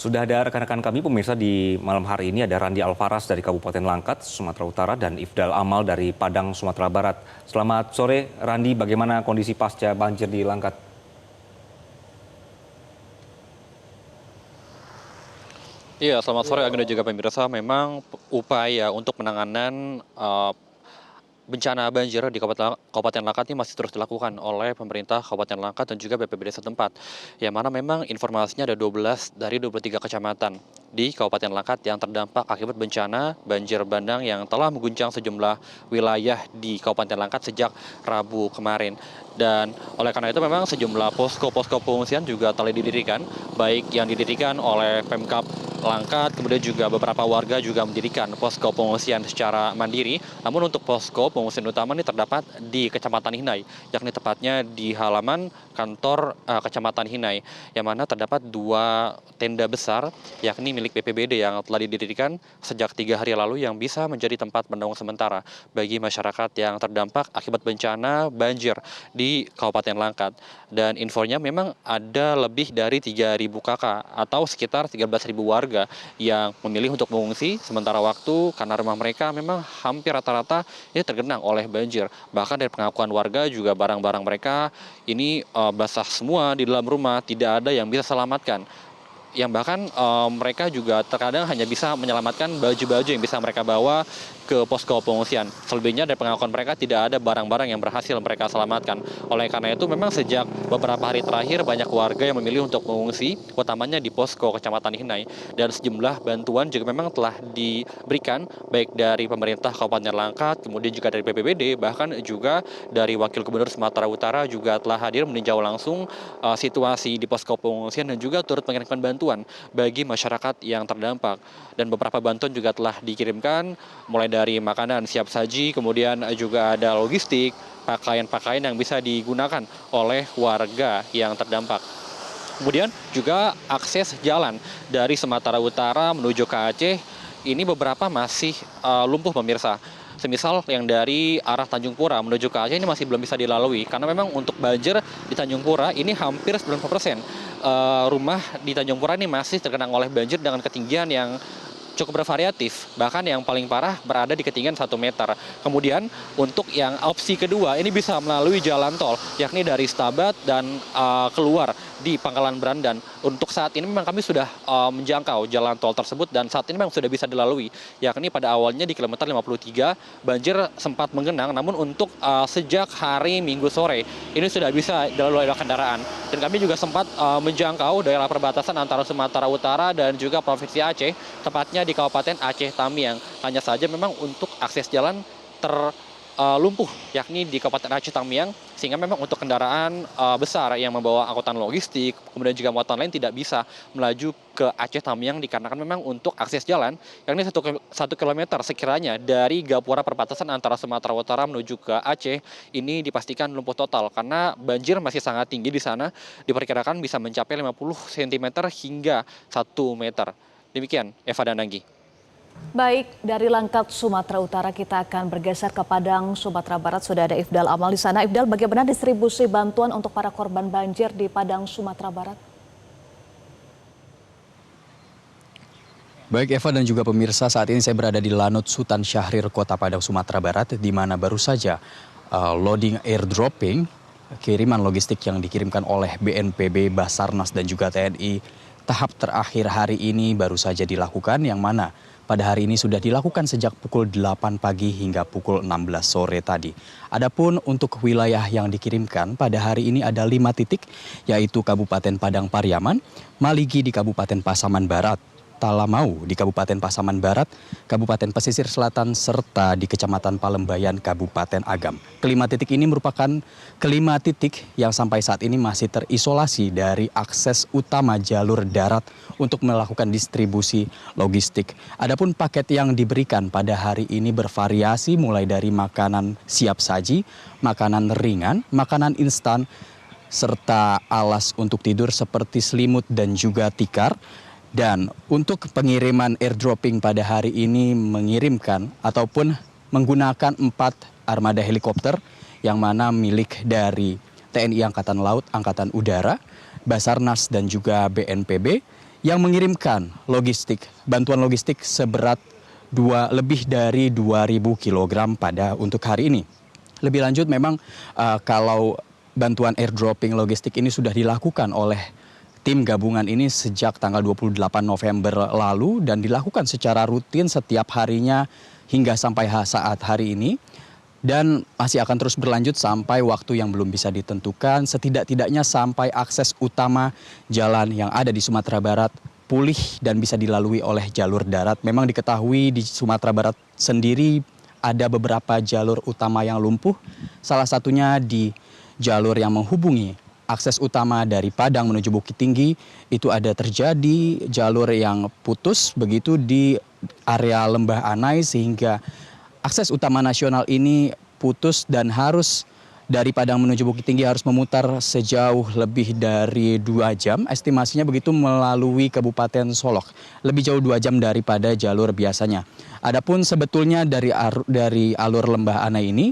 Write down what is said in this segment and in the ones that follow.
Sudah ada rekan-rekan kami pemirsa di malam hari ini, ada Randi Alvaras dari Kabupaten Langkat, Sumatera Utara, dan Ifdal Amal dari Padang, Sumatera Barat. Selamat sore Randi, bagaimana kondisi pasca banjir di Langkat? Iya, selamat sore Agenda juga pemirsa. Memang upaya untuk penanganan bencana banjir di Kabupaten Langkat ini masih terus dilakukan oleh pemerintah Kabupaten Langkat dan juga BPBD setempat. Yang mana memang informasinya ada 12 dari 23 kecamatan di Kabupaten Langkat yang terdampak akibat bencana banjir bandang yang telah mengguncang sejumlah wilayah di Kabupaten Langkat sejak Rabu kemarin. Dan oleh karena itu memang sejumlah posko-posko pengungsian juga telah didirikan, baik yang didirikan oleh Pemkab Langkat, kemudian juga beberapa warga juga mendirikan posko pengungsian secara mandiri. Namun untuk posko pengungsian utama ini terdapat di Kecamatan Hinai, yakni tepatnya di halaman kantor Kecamatan Hinai, yang mana terdapat dua tenda besar, yakni milik BPBD yang telah didirikan sejak 3 hari lalu yang bisa menjadi tempat penanggung sementara bagi masyarakat yang terdampak akibat bencana banjir di Kabupaten Langkat. Dan infonya memang ada lebih dari 3.000 kakak atau sekitar 13.000 warga yang memilih untuk mengungsi sementara waktu karena rumah mereka memang hampir rata-rata ini tergenang oleh banjir. Bahkan dari pengakuan warga juga barang-barang mereka ini basah semua di dalam rumah, tidak ada yang bisa selamatkan. Yang bahkan mereka juga terkadang hanya bisa menyelamatkan baju-baju yang bisa mereka bawa ke posko pengungsian. Selebihnya dari pengakuan mereka tidak ada barang-barang yang berhasil mereka selamatkan. Oleh karena itu memang sejak beberapa hari terakhir banyak warga yang memilih untuk mengungsi, utamanya di posko Kecamatan Hinai. Dan sejumlah bantuan juga memang telah diberikan baik dari pemerintah Kabupaten Langkat, kemudian juga dari BPBD, bahkan juga dari Wakil Gubernur Sumatera Utara juga telah hadir meninjau langsung situasi di posko pengungsian dan juga turut mengirimkan bantuan bagi masyarakat yang terdampak. Dan beberapa bantuan juga telah dikirimkan, mulai dari makanan siap saji, kemudian juga ada logistik, pakaian-pakaian yang bisa digunakan oleh warga yang terdampak. Kemudian juga akses jalan dari Sumatera Utara menuju ke Aceh ini beberapa masih lumpuh pemirsa. Semisal yang dari arah Tanjung Pura menuju ke Aceh ini masih belum bisa dilalui karena memang untuk banjir di Tanjung Pura ini hampir 90% rumah di Tanjung Pura ini masih tergenang oleh banjir dengan ketinggian yang cukup bervariatif, bahkan yang paling parah berada di ketinggian 1 meter. Kemudian untuk yang opsi kedua ini bisa melalui jalan tol, yakni dari Stabat dan keluar di Pangkalan Berandan. Untuk saat ini memang kami sudah menjangkau jalan tol tersebut dan saat ini memang sudah bisa dilalui, yakni pada awalnya di kilometer 53 banjir sempat menggenang, namun untuk sejak hari Minggu sore ini sudah bisa dilalui oleh kendaraan. Dan kami juga sempat menjangkau daerah perbatasan antara Sumatera Utara dan juga Provinsi Aceh, tepatnya di Kabupaten Aceh Tamiang. Hanya saja memang untuk akses jalan terlumpuh, yakni di Kabupaten Aceh Tamiang, sehingga memang untuk kendaraan besar yang membawa angkutan logistik, kemudian juga muatan lain tidak bisa melaju ke Aceh Tamiang dikarenakan memang untuk akses jalan, yakni 1 kilometer sekiranya dari gapura perbatasan antara Sumatera Utara menuju ke Aceh, ini dipastikan lumpuh total karena banjir masih sangat tinggi di sana, diperkirakan bisa mencapai 50 cm hingga 1 meter. Demikian, Eva dan Anggi. Baik, dari Langkat, Sumatera Utara kita akan bergeser ke Padang, Sumatera Barat. Sudah ada Ifdal Amal di sana. Ifdal, bagaimana distribusi bantuan untuk para korban banjir di Padang, Sumatera Barat? Baik Eva dan juga pemirsa, saat ini saya berada di Lanut Sultan Syahrir, Kota Padang, Sumatera Barat, di mana baru saja loading airdropping, kiriman logistik yang dikirimkan oleh BNPB, Basarnas dan juga TNI tahap terakhir hari ini baru saja dilakukan, yang mana pada hari ini sudah dilakukan sejak pukul 8 pagi hingga pukul 16 sore tadi. Adapun untuk wilayah yang dikirimkan pada hari ini ada 5 titik, yaitu Kabupaten Padang Pariaman, Maligi di Kabupaten Pasaman Barat, Talamau di Kabupaten Pasaman Barat, Kabupaten Pesisir Selatan, serta di Kecamatan Palembayan, Kabupaten Agam. Kelima titik ini merupakan kelima titik yang sampai saat ini masih terisolasi dari akses utama jalur darat untuk melakukan distribusi logistik. Adapun paket yang diberikan pada hari ini bervariasi mulai dari makanan siap saji, makanan ringan, makanan instan, serta alas untuk tidur seperti selimut dan juga tikar. Dan untuk pengiriman airdropping pada hari ini mengirimkan ataupun menggunakan 4 armada helikopter yang mana milik dari TNI Angkatan Laut, Angkatan Udara, Basarnas dan juga BNPB, yang mengirimkan bantuan logistik seberat lebih dari 2.000 kg untuk hari ini. Lebih lanjut memang kalau bantuan airdropping logistik ini sudah dilakukan oleh tim gabungan ini sejak tanggal 28 November lalu dan dilakukan secara rutin setiap harinya hingga sampai saat hari ini. Dan masih akan terus berlanjut sampai waktu yang belum bisa ditentukan, setidak-tidaknya sampai akses utama jalan yang ada di Sumatera Barat pulih dan bisa dilalui oleh jalur darat. Memang diketahui di Sumatera Barat sendiri ada beberapa jalur utama yang lumpuh, salah satunya di jalur yang menghubungi akses utama dari Padang menuju Bukit Tinggi, itu ada terjadi jalur yang putus begitu di area Lembah Anai sehingga akses utama nasional ini putus dan harus dari Padang menuju Bukit Tinggi harus memutar sejauh lebih dari 2 jam. Estimasinya begitu melalui Kabupaten Solok. Lebih jauh 2 jam daripada jalur biasanya. Adapun sebetulnya dari alur Lembah Anai ini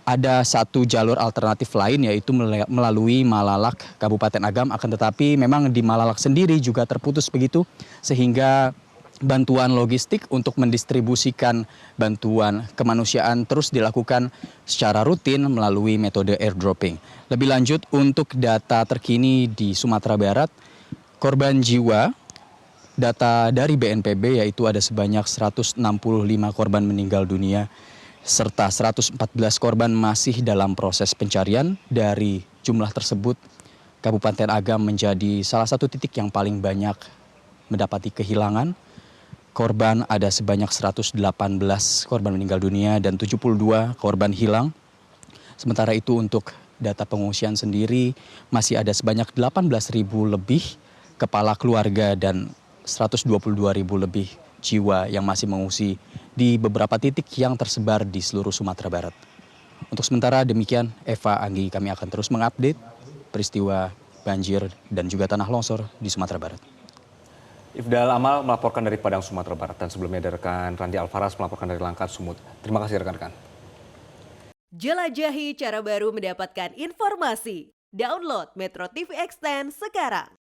ada satu jalur alternatif lain yaitu melalui Malalak Kabupaten Agam. Akan tetapi memang di Malalak sendiri juga terputus begitu sehingga bantuan logistik untuk mendistribusikan bantuan kemanusiaan terus dilakukan secara rutin melalui metode airdropping. Lebih lanjut untuk data terkini di Sumatera Barat, korban jiwa data dari BNPB yaitu ada sebanyak 165 korban meninggal dunia serta 114 korban masih dalam proses pencarian. Dari jumlah tersebut, Kabupaten Agam menjadi salah satu titik yang paling banyak mendapati kehilangan. Korban ada sebanyak 118 korban meninggal dunia dan 72 korban hilang. Sementara itu untuk data pengungsian sendiri masih ada sebanyak 18.000 lebih kepala keluarga dan 122.000 lebih jiwa yang masih mengungsi di beberapa titik yang tersebar di seluruh Sumatera Barat. Untuk sementara demikian, Eva, Anggi, kami akan terus mengupdate peristiwa banjir dan juga tanah longsor di Sumatera Barat. Ifdal Amal melaporkan dari Padang, Sumatera Barat, dan sebelumnya ada rekan Randi Alfaras melaporkan dari Langkat, Sumut. Terima kasih rekan-rekan. Jelajahi cara baru mendapatkan informasi. Download Metro TV Extend sekarang.